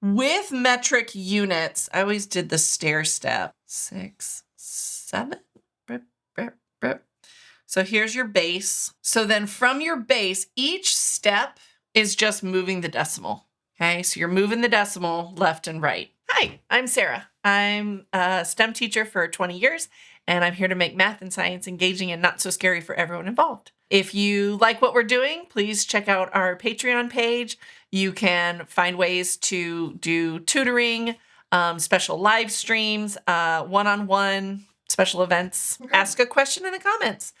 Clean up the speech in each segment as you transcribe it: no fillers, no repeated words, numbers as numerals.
with metric units, I always did the stair step. 6, 7. Brip, brip, brip. So here's your base. So then from your base, each step is just moving the decimal. Okay, so you're moving the decimal left and right. Hi, I'm Sarah. I'm a STEM teacher for 20 years, and I'm here to make math and science engaging and not so scary for everyone involved. If you like what we're doing, please check out our Patreon page. You can find ways to do tutoring, special live streams, one-on-one special events. Okay. Ask a question in the comments.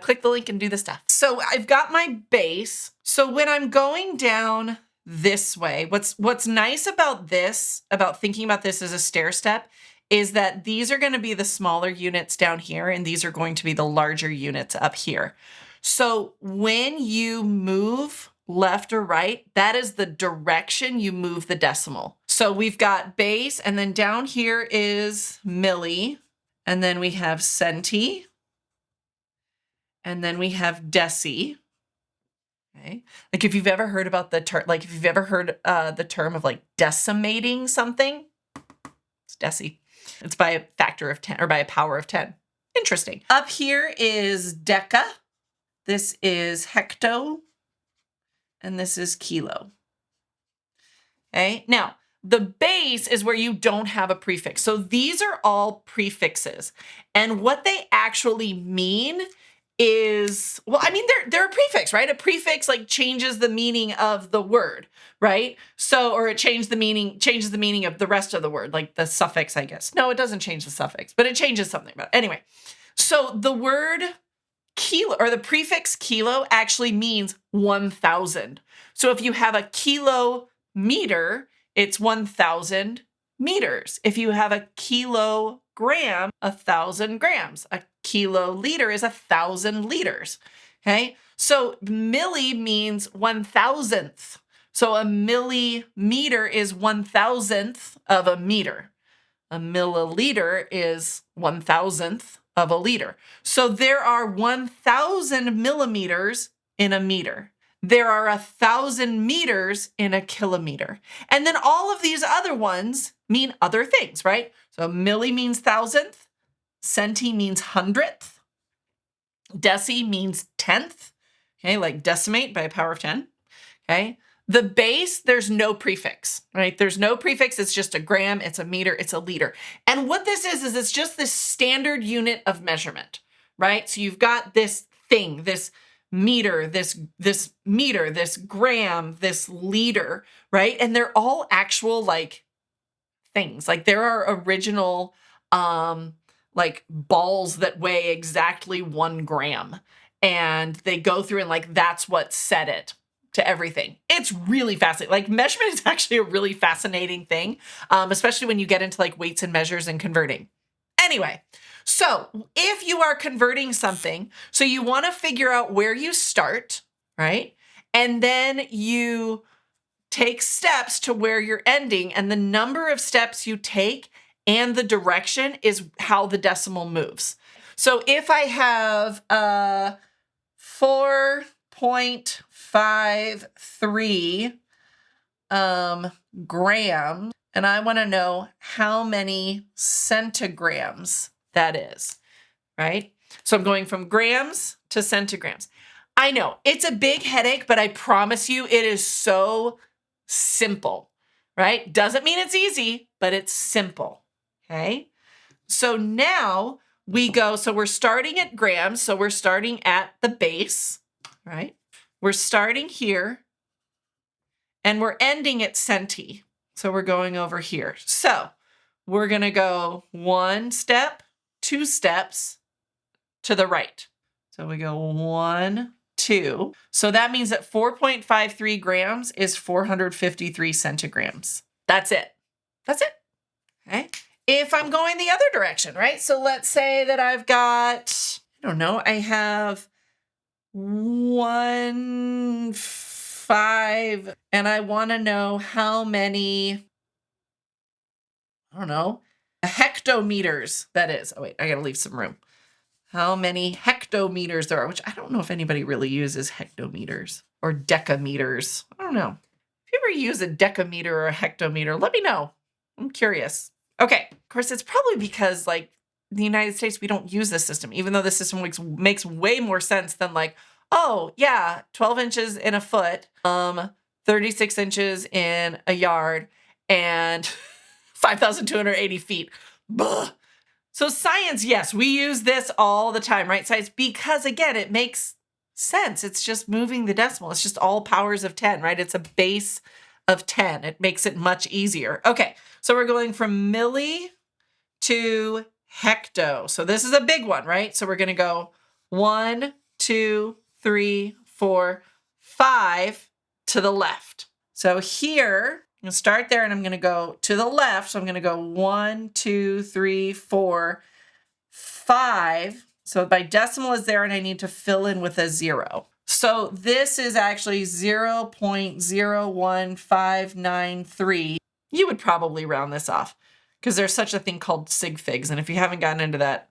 Click the link and do the stuff. So I've got my base. So when I'm going down this way, what's nice about this, about thinking about this as a stair step, is that these are going to be the smaller units down here, and these are going to be the larger units up here. So when you move left or right, that is the direction you move the decimal. So we've got base, and then down here is milli, and then we have centi, and then we have deci. Okay. Like if you've ever heard about the term, like if you've ever heard the term of like decimating something, it's deci. It's by a factor of 10 or by a power of 10. Interesting. Up here is deca. This is hecto. And this is kilo. Okay. Now, the base is where you don't have a prefix. So these are all prefixes. And what they actually mean is, well, I mean, they're a prefix, right? A prefix like changes the meaning of the word, right? So, or it changes the meaning of the rest of the word, like the suffix, I guess. No, it doesn't change the suffix, but it changes something about it. Anyway, so the word kilo or the prefix kilo actually means 1,000. So if you have a kilometer, it's 1,000 meters. If you have a kilogram, 1,000 grams. A kiloliter is 1,000 liters. Okay, so milli means 1,000th. So a millimeter is 1,000th of a meter. A milliliter is 1,000th of a liter. So there are 1,000 millimeters in a meter. There are 1,000 meters in a kilometer. And then all of these other ones mean other things, right? So milli means thousandth, centi means hundredth, deci means tenth, okay, like decimate by a power of 10, okay? The base, there's no prefix, right? There's no prefix. It's just a gram, it's a meter, it's a liter. And what this is it's just this standard unit of measurement, right? So you've got this thing, this meter, this meter, this gram, this liter, right? And they're all actual like things. Like there are original like balls that weigh exactly 1 gram. And they go through and like that's what set it to everything. It's really fascinating. Like measurement is actually a really fascinating thing, especially when you get into like weights and measures and converting. Anyway, so if you are converting something, so you want to figure out where you start, right? And then you take steps to where you're ending, and the number of steps you take and the direction is how the decimal moves. So if I have 4.53 grams, and I want to know how many centigrams that is, right? So I'm going from grams to centigrams. I know it's a big headache, but I promise you it is so simple, right? Doesn't mean it's easy, but it's simple, okay? So now we go, so we're starting at grams, so we're starting at the base, right? We're starting here, and we're ending at centi. So we're going over here. So we're going to go 1 step, 2 steps to the right. So we go 1, 2. So that means that 4.53 grams is 453 centigrams. That's it. That's it. Okay. If I'm going the other direction, right? So let's say that I've got, I don't know, I have 1.5, and I want to know how many, I don't know, hectometers that is. Oh, wait, I got to leave some room. How many hectometers there are, which I don't know if anybody really uses hectometers or decameters. I don't know. If you ever use a decameter or a hectometer, let me know. I'm curious. Okay, of course, it's probably because like in the United States, we don't use this system, even though the system makes way more sense than like, oh yeah, 12 inches in a foot, 36 inches in a yard, and 5,280 feet. Buh. So science, yes, we use this all the time, right? Science, because again, it makes sense. It's just moving the decimal. It's just all powers of 10, right? It's a base of 10. It makes it much easier. Okay, so we're going from milli to hecto. So this is a big one, right? So we're going to go 1, 2, 3, 4, 5 to the left. So here, I'm going to start there and I'm going to go to the left. So I'm going to go 1, 2, 3, 4, 5. So my decimal is there and I need to fill in with a 0. So this is actually 0.01593. You would probably round this off because there's such a thing called sig figs. And if you haven't gotten into that,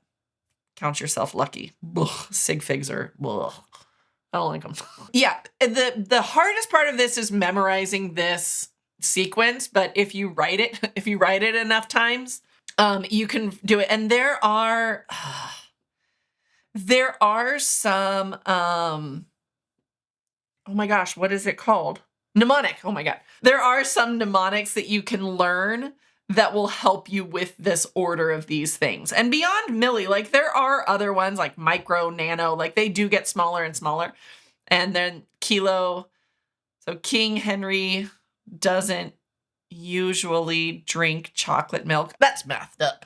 count yourself lucky. Ugh, sig figs are, ugh. I don't like them. Yeah, the hardest part of this is memorizing this sequence, but if you write it enough times, you can do it. And there are some, oh my gosh, what is it called? Mnemonic. Oh my God. There are some mnemonics that you can learn that will help you with this order of these things. And beyond milli, like there are other ones like micro, nano, like they do get smaller and smaller. And then kilo. So King Henry doesn't usually drink chocolate milk. That's mathed up.